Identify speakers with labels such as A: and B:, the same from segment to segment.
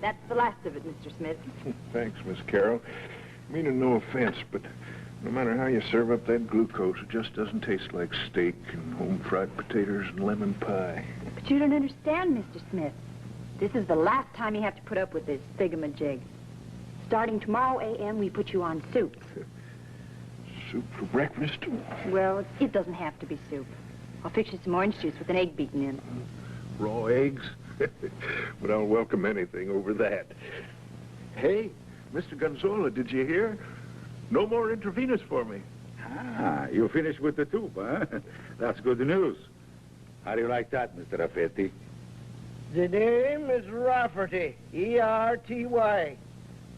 A: That's the last of it, Mr. Smith.
B: Thanks, Miss Carroll. Meaning no offense, but no matter how you serve up that glucose, it just doesn't taste like steak and home-fried potatoes and lemon pie.
A: But you don't understand, Mr. Smith. This is the last time you have to put up with this thingamajig. Starting tomorrow a.m., we put you on soup.
B: Soup for breakfast?
A: Well, it doesn't have to be soup. I'll fix you some orange juice with an egg beaten in.
B: Raw eggs? But I'll welcome anything over that. Hey, Mr. Gonzola, did you hear? No more intravenous for me.
C: Ah, you finished with the tube, huh? That's good news. How do you like that, Mr. Rafferty?
D: The name is Rafferty, E-R-T-Y.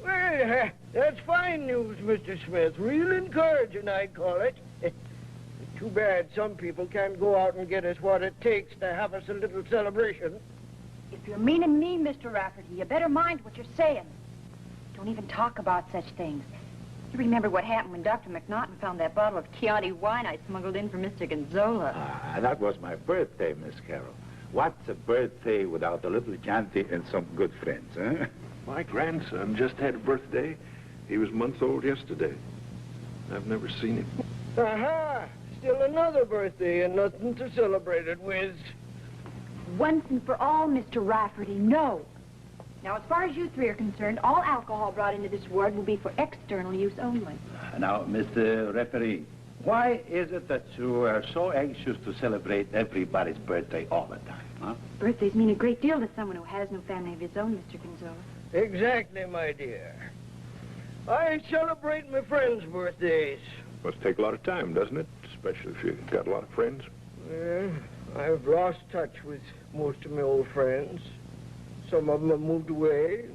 D: Well, that's fine news, Mr. Smith. Real encouraging, I'd call it. Too bad some people can't go out and get us what it takes to have us a little celebration.
A: If you're meaning me, Mr. Rafferty, you better mind what you're saying. Don't even talk about such things. You remember what happened when Dr. McNaughton found that bottle of Chianti wine I smuggled in for Mr. Gonzola.
C: Ah, that was my birthday, Miss Carroll. What's a birthday without a little Chianti and some good friends, huh?
B: My grandson just had a birthday. He was months old yesterday. I've never seen him.
D: Aha! Still another birthday and nothing to celebrate it with.
A: Once and for all, Mr. Rafferty, no. Now, as far as you three are concerned, all alcohol brought into this ward will be for external use only.
E: Now, Mr. Referee, why is it that you are so anxious to celebrate everybody's birthday all the time, huh?
A: Birthdays mean a great deal to someone who has no family of his own, Mr. Gonzola.
D: Exactly, my dear. I celebrate my friends' birthdays.
B: Must take a lot of time, doesn't it? Especially if you've got a lot of friends.
D: Yeah, I've lost touch with most of my old friends. Some of them have moved away.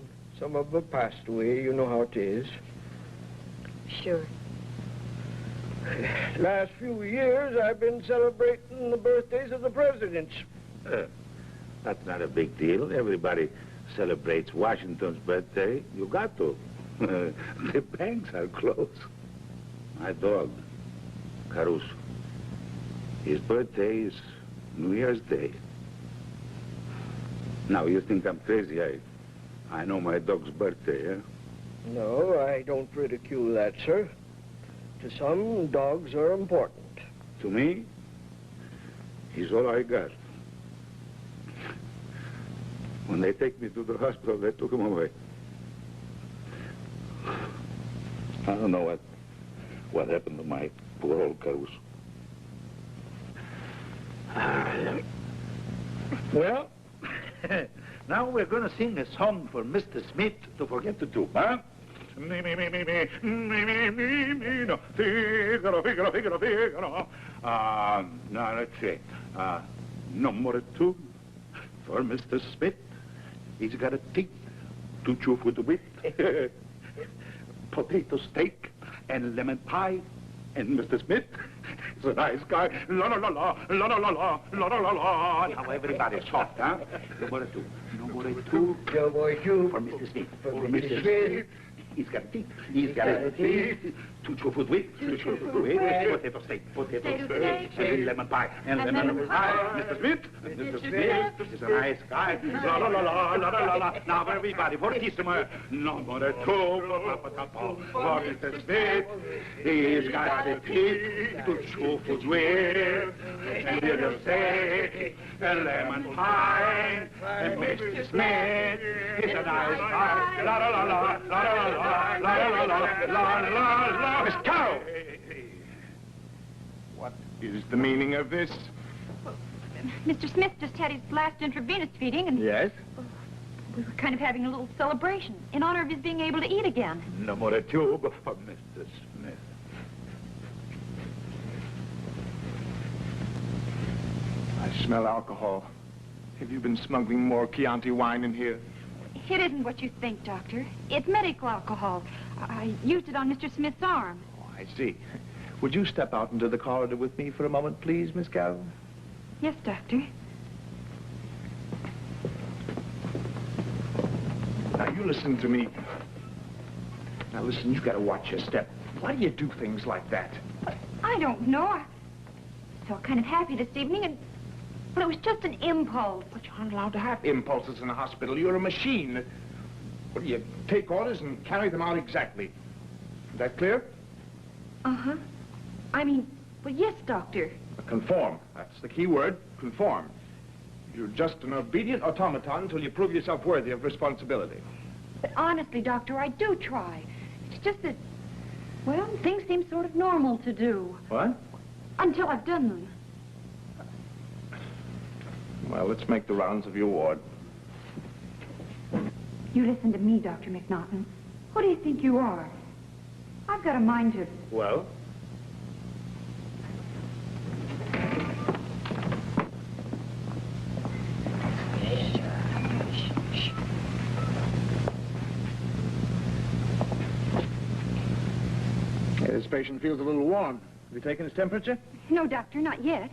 D: Some of them have passed away. You know how it is.
A: Sure.
D: Last few years, I've been celebrating the birthdays of the presidents.
C: That's not a big deal. Everybody celebrates Washington's birthday. You got to. The banks are closed. My dog, Caruso, his birthday is New Year's Day. Now, you think I'm crazy? I know my dog's birthday, huh?
D: No, I don't ridicule that, sir. To some, dogs are important.
C: To me, he's all I got. When they take me to the hospital, they took him away. I don't know what happened to my poor old Caruso.
E: Well, now we're going to sing a song for Mr. Smith to forget the tube, huh? Figaro. Now, let's see. Number 2 for Mr. Smith. He's got a teeth to chew for the wit. Potato steak and lemon pie. And Mr. Smith is a nice guy. La la la la, la la la la, la la la la. Now everybody's soft, huh? Number 2. Number 2.
D: Number 2.
E: For Mr. Smith.
D: For Mr. Smith.
E: He's got teeth. He's got a teeth. To chew food with. To chew food with. Potato steak. Potato steak. And lemon pie. And lemon pie. Mr. Smith. Mr. Smith is a nice guy. La la la la, la la la la. Now everybody, fortissimo. Number 2. For Mr. Smith. He's got a teeth. To chew food with. And little steak. And lemon pie. And Mr. Smith is a nice guy. La la la la, la la la. La la la la la la. Miss Carroll!
B: What is the meaning of this?
A: Mr. Smith just had his last intravenous feeding, and
B: Yes?
A: we were kind of having a little celebration in honor of his being able to eat again.
C: Number 2 for Mr. Smith.
B: I smell alcohol. Have you been smuggling more Chianti wine in here?
A: It isn't what you think, Doctor. It's medical alcohol. I used it on Mr. Smith's arm.
B: Oh, I see. Would you step out into the corridor with me for a moment, please, Miss Carroll?
A: Yes, Doctor.
B: Now, you listen to me. Now, listen, you've got to watch your step. Why do you do things like that?
A: I don't know. I felt kind of happy this evening, and well, it was just an impulse.
B: But you aren't allowed to have impulses in a hospital. You're a machine.
E: Well, you take orders and carry them out exactly. Is that clear?
A: Uh-huh. I mean, well, yes, Doctor.
E: Conform. That's the key word, conform. You're just an obedient automaton until you prove yourself worthy of responsibility.
A: But honestly, Doctor, I do try. It's just that, well, things seem sort of normal to do.
E: What?
A: Until I've done them.
E: Well, let's make the rounds of your ward.
A: You listen to me, Dr. McNaughton. Who do you think you are? I've got a mind to...
E: Well? This patient feels a little warm. Have you taken his temperature?
A: No, Doctor, not yet.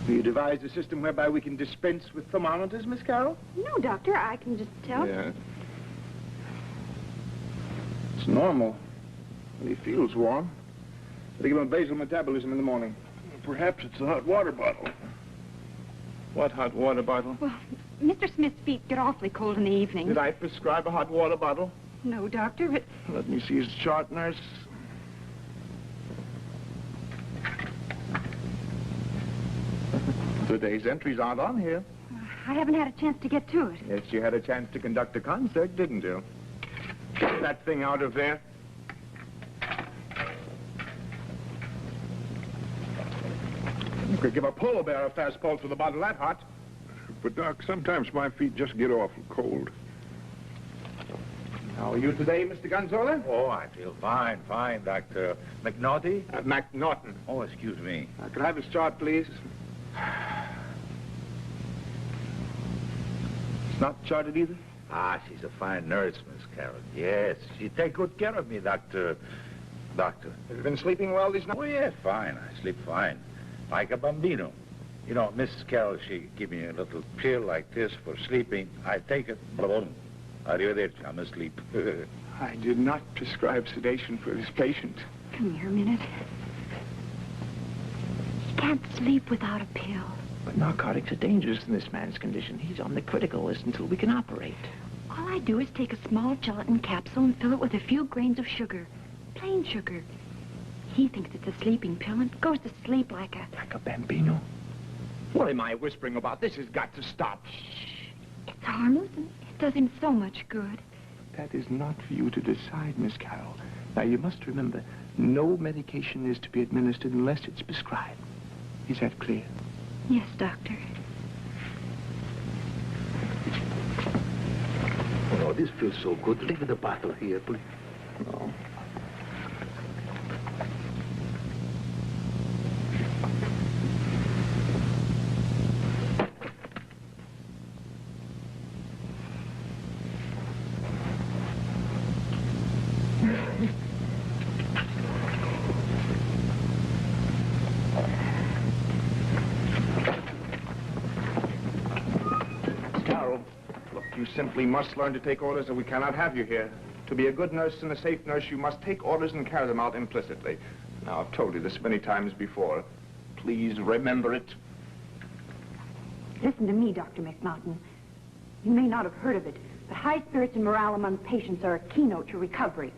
E: Have you devised a system whereby we can dispense with thermometers, Miss Carroll?
A: No, Doctor, I can just tell.
E: Yeah. It's normal. He feels warm. They give him basal metabolism in the morning.
B: Perhaps it's a hot water bottle.
E: What hot water bottle?
A: Well, Mr. Smith's feet get awfully cold in the evening.
E: Did I prescribe a hot water bottle?
A: No, Doctor, but...
E: Let me see his chart, nurse. Today's entries aren't on here.
A: I haven't had a chance to get to it.
E: Yes, you had a chance to conduct a concert, didn't you? Get that thing out of there. You could give a polar bear a fast pulse with a bottle that hot.
B: But, Doc, sometimes my feet just get awful cold.
E: How are you today, Mr. Gonzola?
C: Oh, I feel fine, Dr. McNaughty.
E: McNaughton.
C: Oh, excuse me.
E: Could I have his chart, please? It's not charted either?
C: Ah, she's a fine nurse, Miss Carroll. Yes, she take good care of me, Doctor.
E: Have you been sleeping well these nights?
C: Oh, yes, fine. I sleep fine. Like a bambino. You know, Miss Carroll, she give me a little pill like this for sleeping. I take it, boom. Arrivederci, I'm asleep.
E: I did not prescribe sedation for this patient.
A: Come here a minute. He can't sleep without a pill.
F: But narcotics are dangerous in this man's condition. He's on the critical list until we can operate.
A: All I do is take a small gelatin capsule and fill it with a few grains of sugar. Plain sugar. He thinks it's a sleeping pill and goes to sleep like a...
F: Like a bambino? What am I whispering about? This has got to stop.
A: Shh. It's harmless and it does him so much good.
F: That is not for you to decide, Miss Carroll. Now, you must remember, no medication is to be administered unless it's prescribed. Is that clear?
A: Yes, Doctor.
C: Oh, this feels so good. Leave the bottle here, please.
E: No. You simply must learn to take orders or we cannot have you here. To be a good nurse and a safe nurse, you must take orders and carry them out implicitly. Now, I've told you this many times before. Please remember it.
A: Listen to me, Dr. McNaughton. You may not have heard of it, but high spirits and morale among patients are a keynote to recovery.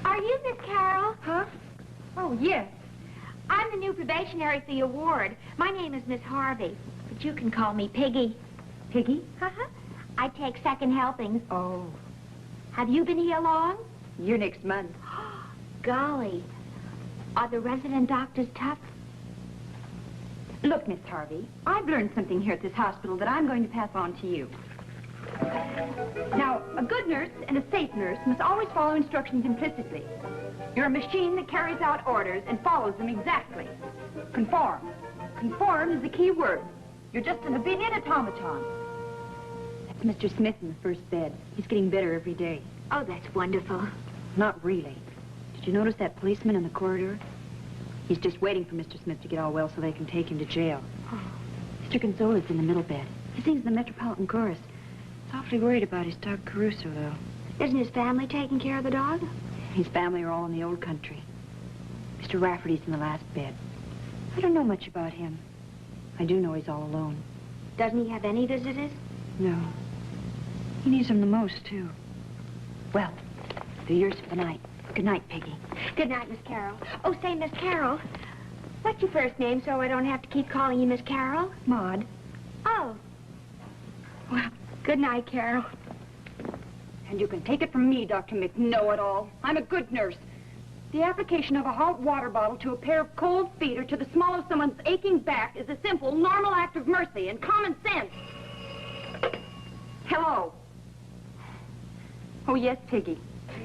G: Are you Miss Carroll?
A: Huh? Oh, yes.
G: I'm the new probationary for your ward. My name is Miss Harvey, but you can call me Piggy.
A: Piggy?
G: Uh-huh. I take second helpings.
A: Oh.
G: Have you been here long?
A: Year next month.
G: Golly. Are the resident doctors tough?
A: Look, Miss Harvey, I've learned something here at this hospital that I'm going to pass on to you. Now, a good nurse and a safe nurse must always follow instructions implicitly. You're a machine that carries out orders and follows them exactly. Conform. Conform is the key word. You're just an obedient automaton. That's Mr. Smith in the first bed. He's getting better every day.
G: Oh, that's wonderful.
A: Not really. Did you notice that policeman in the corridor? He's just waiting for Mr. Smith to get all well so they can take him to jail.
G: Oh.
A: Mr. Gonzola's in the middle bed. He sings the Metropolitan Chorus. Awfully worried about his dog Caruso, though.
G: Isn't his family taking care of the dog?
A: His family are all in the old country. Mr. Rafferty's in the last bed. I don't know much about him. I do know he's all alone.
G: Doesn't he have any visitors?
A: No. He needs them the most, too. Well, they're yours for the night. Good night, Peggy.
G: Good night, Miss Carroll. Oh, say, Miss Carroll, what's your first name so I don't have to keep calling you Miss Carroll?
A: Maud.
G: Oh. Well, good night, Carol.
A: And you can take it from me, Dr. McKnow-it-all. I'm a good nurse. The application of a hot water bottle to a pair of cold feet or to the small of someone's aching back is a simple, normal act of mercy and common sense. Hello. Oh, yes, Piggy.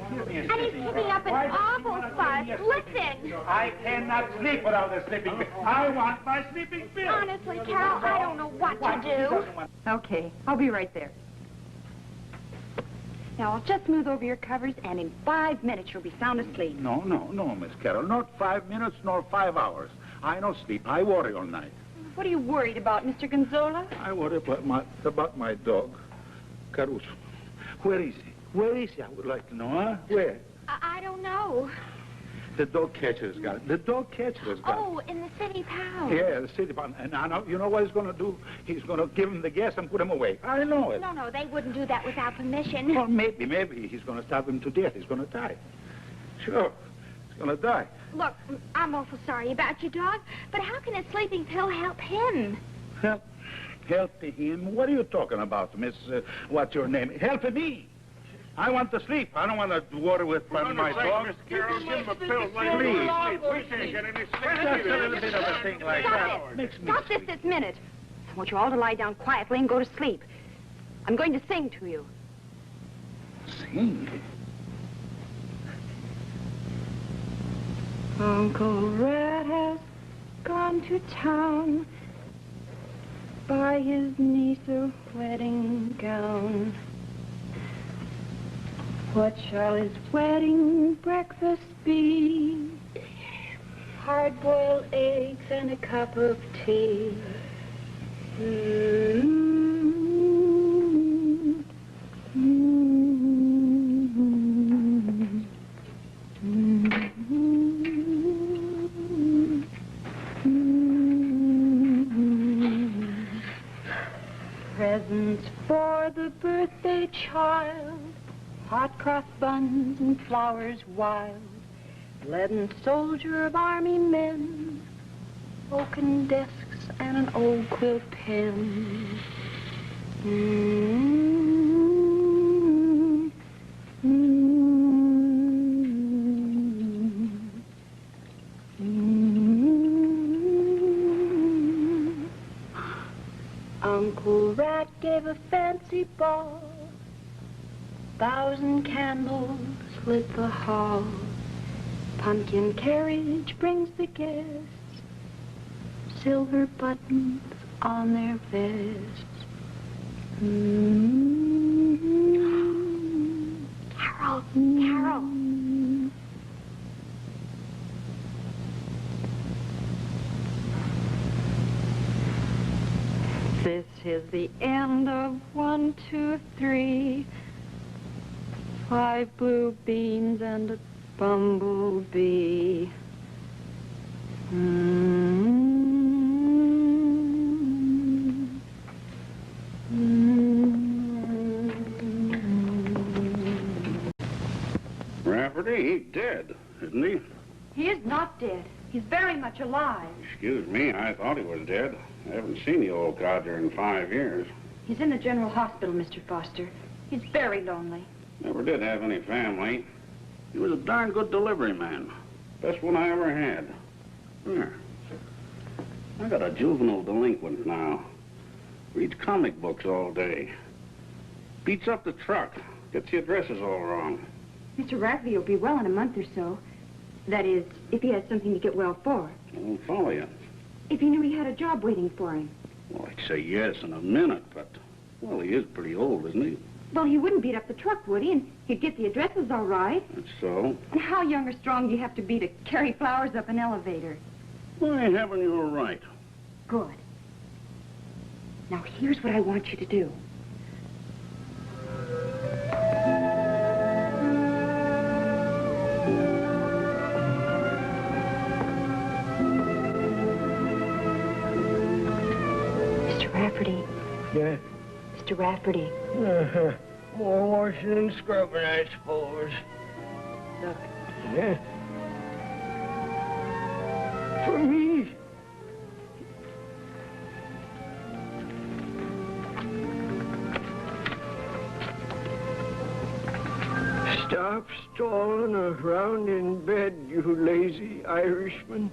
G: And he's picking up an awful fuss. Listen.
E: I cannot sleep without a sleeping pill. I want my sleeping pill.
G: Honestly, Carol, I don't know what to do.
A: Okay, I'll be right there. Now, I'll just smooth over your covers, and in 5 minutes you'll be sound asleep.
C: No, Miss Carroll. Not 5 minutes nor 5 hours. I don't sleep. I worry all night.
A: What are you worried about, Mr. Gonzola?
C: I worry about my dog, Caruso. Where is he? Where is he? I would like to know, huh? Where?
G: I don't know.
C: The dog catcher's got it. The dog catcher's got it.
G: Oh, in the city pound.
C: Yeah, the city pound. And I know, you know what he's going to do? He's going to give him the gas and put him away. I know it.
G: No, they wouldn't do that without permission.
C: Well, maybe he's going to starve him to death. He's going to die. Sure, he's going to die.
G: Look, I'm awful sorry about your dog, but how can a sleeping pill help him?
C: Help him? What are you talking about, Miss, what's your name? Help me. I want to sleep. I don't want to water with my dog.
B: Miss Carroll, give him a pill.
C: Please.
B: We can't get any sleep.
C: Just a little bit of a thing like that. Makes me
A: Stop this minute. I want you all to lie down quietly and go to sleep. I'm going to sing to you.
C: Sing?
A: Uncle Red has gone to town, buy his niece a wedding gown. What shall his wedding breakfast be? Hard-boiled eggs and a cup of tea. Presents for the birthday child, hot cross buns and flowers wild, leaden soldier of army men, oaken desks and an old quill pen. Uncle Rat gave a fancy ball, 1,000 candles lit the hall. Pumpkin carriage brings the guests, silver buttons on their vests.
G: Carol.
A: This is the end of 1, 2, 3. 5 blue beans and a bumblebee.
E: Rafferty, he's dead, isn't he?
A: He is not dead. He's very much alive.
E: Excuse me, I thought he was dead. I haven't seen the old codger in 5 years.
A: He's in the general hospital, Mr. Foster. He's very lonely.
E: Never did have any family. He was a darn good delivery man. Best one I ever had. Here. I got a juvenile delinquent now. Reads comic books all day. Beats up the truck. Gets the addresses all wrong.
A: Mr. Rafferty will be well in a month or so. That is, if he has something to get well for.
E: I don't follow you.
A: If he knew he had a job waiting for him.
E: Well, I'd say yes in a minute, but, well, he is pretty old, isn't he?
A: Well, he wouldn't beat up the truck, would he? And he'd get the addresses all right.
E: That's so.
A: And how young or strong do you have to be to carry flowers up an elevator?
E: Why, heaven, you were right.
A: Good. Now, here's what I want you to do.
D: Yeah?
A: Mr. Rafferty,
D: More washing and scrubbing, I suppose.
A: look.
D: Yeah? For me? Stop stalling around in bed, you lazy Irishman,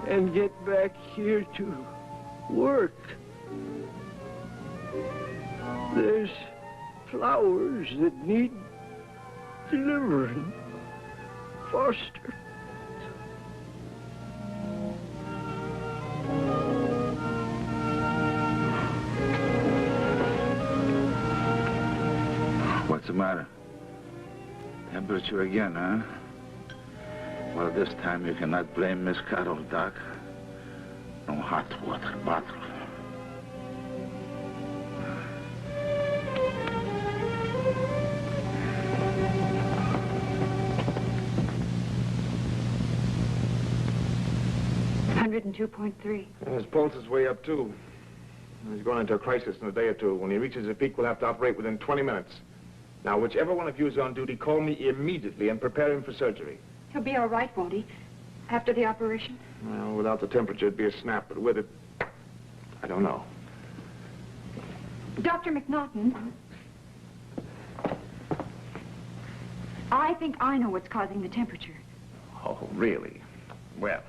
D: and get back here to work. There's flowers that need delivering. Foster.
C: What's the matter? Temperature again, huh? Well, this time you cannot blame Miss Carol, Doc. No hot water bottle.
F: His pulse is way up, too. He's going into a crisis in a day or two. When he reaches a peak, we'll have to operate within 20 minutes. Now, whichever one of you is on duty, call me immediately and prepare him for surgery.
A: He'll be all right, won't he? After the operation?
F: Well, without the temperature, it'd be a snap, but with it, I don't know.
A: Dr. McNaughton, I think I know what's causing the temperature.
F: Oh, really? Well,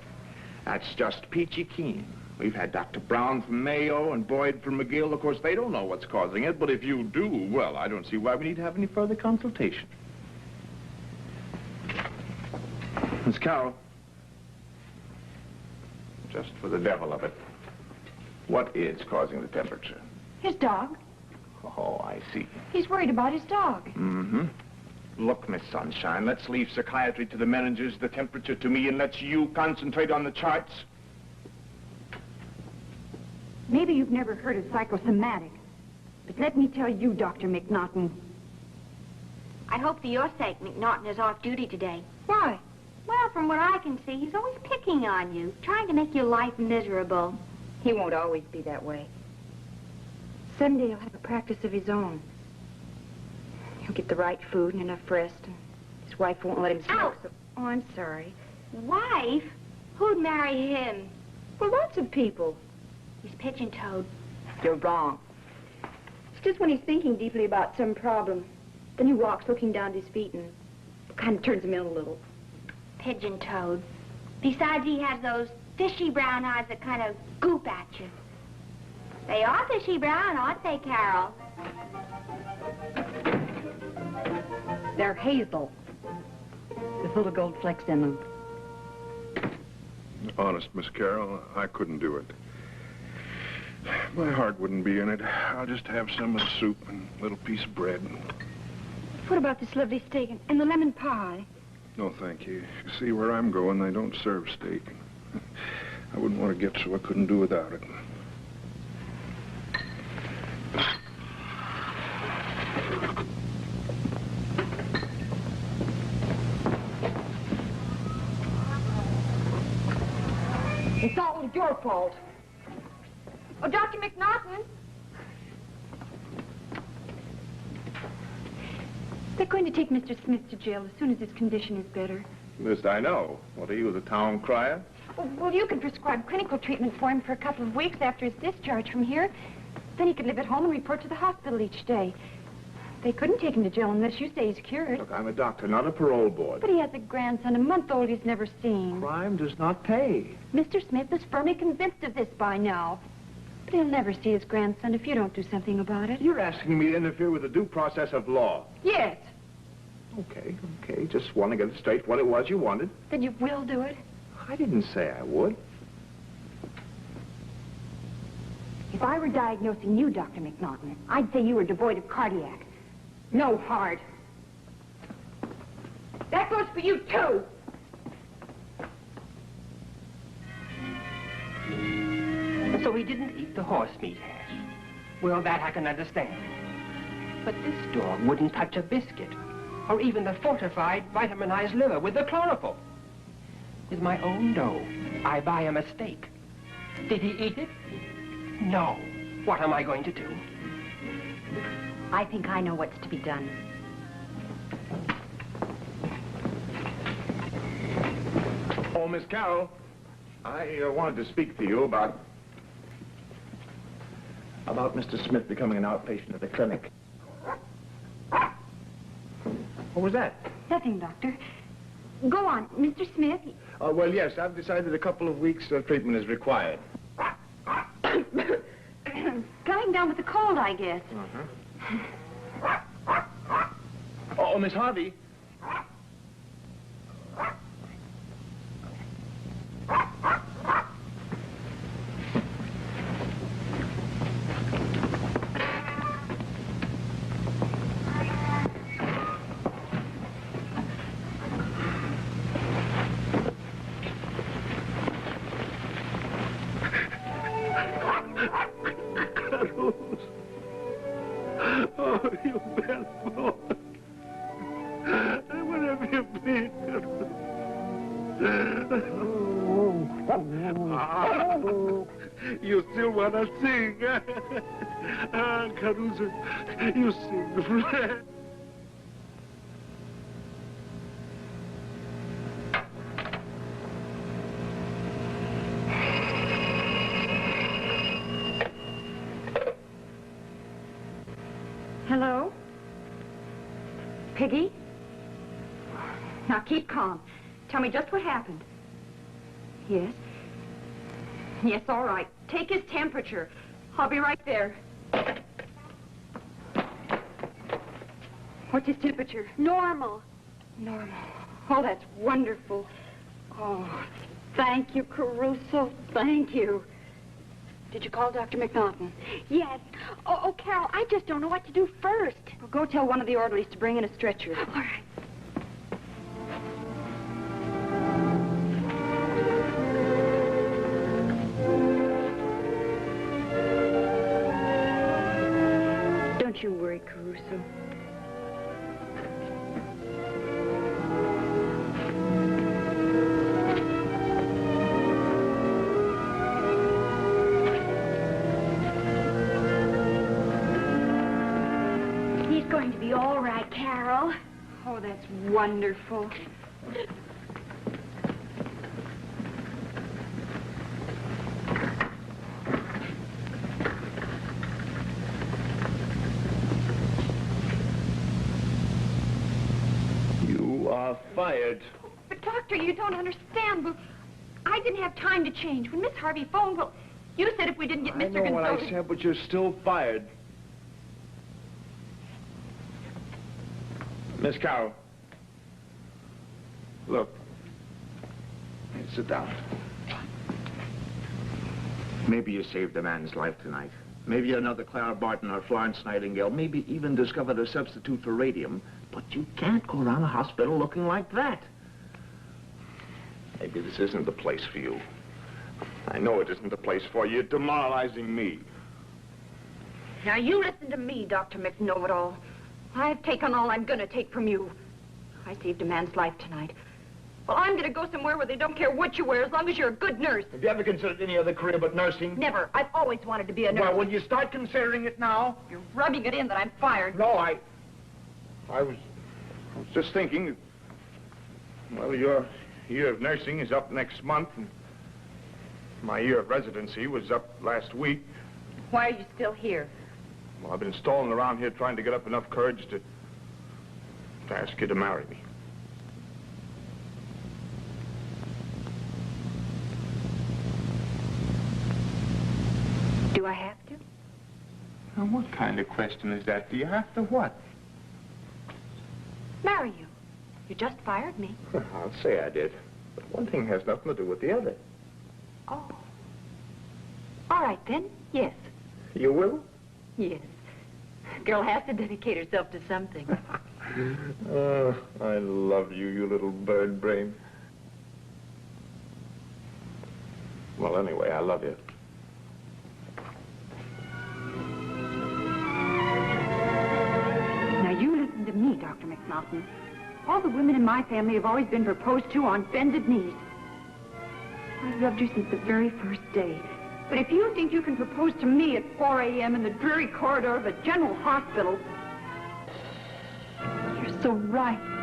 F: that's just peachy keen. We've had Dr. Brown from Mayo and Boyd from McGill. Of course, they don't know what's causing it, but if you do, well, I don't see why we need to have any further consultation. Miss Carroll, just for the devil of it, what is causing the temperature?
A: His dog.
F: Oh, I see.
A: He's worried about his dog.
F: Mm-hmm. Look, Miss Sunshine, let's leave psychiatry to the managers, the temperature to me, and let's you concentrate on the charts.
A: Maybe you've never heard of psychosomatic, but let me tell you, Dr. McNaughton.
G: I hope for your sake McNaughton is off duty today.
A: Why?
G: Well, from what I can see, he's always picking on you, trying to make your life miserable.
A: He won't always be that way. Someday he'll have a practice of his own. He'll get the right food and enough rest, and his wife won't let him smoke. So... Oh, I'm sorry.
G: Wife? Who'd marry him?
A: Well, lots of people.
G: He's pigeon-toed.
A: You're wrong. It's just when he's thinking deeply about some problem. Then he walks looking down at his feet and kind of turns him in a little.
G: Pigeon-toed. Besides, he has those fishy brown eyes that kind of goop at you. They are fishy brown, aren't they, Carol?
A: They're hazel, with little gold flecks in them.
B: Honest, Miss Carroll, I couldn't do it. My heart wouldn't be in it. I'll just have some of the soup and a little piece of bread.
A: What about this lovely steak and the lemon pie?
B: No, thank you. You see, where I'm going, they don't serve steak. I wouldn't want to get so I couldn't do without it.
A: It's all your fault. Oh, Dr. McNaughton. They're going to take Mr. Smith to jail as soon as his condition is better.
F: This I know. What are you, the town crier?
A: Well, you can prescribe clinical treatment for him for a couple of weeks after his discharge from here. Then he could live at home and report to the hospital each day. They couldn't take him to jail unless you say he's cured.
F: Look, I'm a doctor, not a parole board.
A: But he has a grandson, a month old, he's never seen.
F: Crime does not pay.
A: Mr. Smith is firmly convinced of this by now. But he'll never see his grandson if you don't do something about it.
F: You're asking me to interfere with the due process of law.
A: Yes.
F: Okay. Just want to get it straight what it was you wanted.
A: Then you will do it?
F: I didn't say I would.
A: If I were diagnosing you, Dr. McNaughton, I'd say you were devoid of cardiac. No heart. That goes for you, too.
H: So he didn't eat the horse meat hash. Well, that I can understand. But this dog wouldn't touch a biscuit, or even the fortified, vitaminized liver with the chlorophyll. With my own dough, I buy him a steak. Did he eat it? No. What am I going to do?
A: I think I know what's to be done.
F: Oh, Miss Carroll, I wanted to speak to you about Mr. Smith becoming an outpatient at the clinic. What was that?
A: Nothing, Doctor. Go on, Mr. Smith.
F: Well, yes, I've decided a couple of weeks of treatment is required.
A: Going down with the cold, I guess.
F: Oh, Miss Harvey.
C: Oh, you bad boy. Where have you been? You still want to sing? Caruso, you sing, friend.
A: Hello? Piggy? Now keep calm. Tell me just what happened. Yes? Yes, all right. Take his temperature. I'll be right there. What's his temperature?
G: Normal.
A: Normal. Oh, that's wonderful. Oh, thank you, Caruso. Thank you. Did you call Dr. McNaughton?
G: Yes. Oh, Carol, I just don't know what to do first.
A: Well, go tell one of the orderlies to bring in a stretcher.
G: All right.
A: Don't you worry, Caruso.
G: He's going to be all right, Carol.
A: Oh, that's wonderful.
F: You are fired.
A: But, Doctor, you don't understand. Well, I didn't have time to change. When Miss Harvey phoned, well, you said if we didn't get Mr.
F: I know what I
A: Gonzalez...
F: said, but you're still fired. Miss Carroll. Look. Sit down. Maybe you saved a man's life tonight. Maybe another Clara Barton or Florence Nightingale. Maybe even discovered a substitute for radium. But you can't go around a hospital looking like that. Maybe this isn't the place for you. I know it isn't the place for you. You're demoralizing me.
A: Now, you listen to me, Dr. McKnow-it-all. I've taken all I'm going to take from you. I saved a man's life tonight. Well, I'm going to go somewhere where they don't care what you wear as long as you're a good nurse.
F: Have you ever considered any other career but nursing?
A: Never. I've always wanted to be a nurse.
F: Well, will you start considering it now?
A: You're rubbing it in that I'm fired.
F: No, I was just thinking, well, your year of nursing is up next month, and my year of residency was up last week.
A: Why are you still here?
F: Well, I've been stalling around here trying to get up enough courage to ask you to marry me.
A: Do I have to?
F: Now, what kind of question is that? Do you have to what?
A: Marry you. You just fired me.
F: I'll say I did. But one thing has nothing to do with the other.
A: Oh. All right, then. Yes.
F: You will?
A: Yes. Girl has to dedicate herself to something.
F: I love you, you little bird brain. Well, anyway, I love you.
A: Now, you listen to me, Dr. McNaughton. All the women in my family have always been proposed to on bended knees. I've loved you since the very first day. But if you think you can propose to me at 4 a.m. in the dreary corridor of a general hospital, you're so right.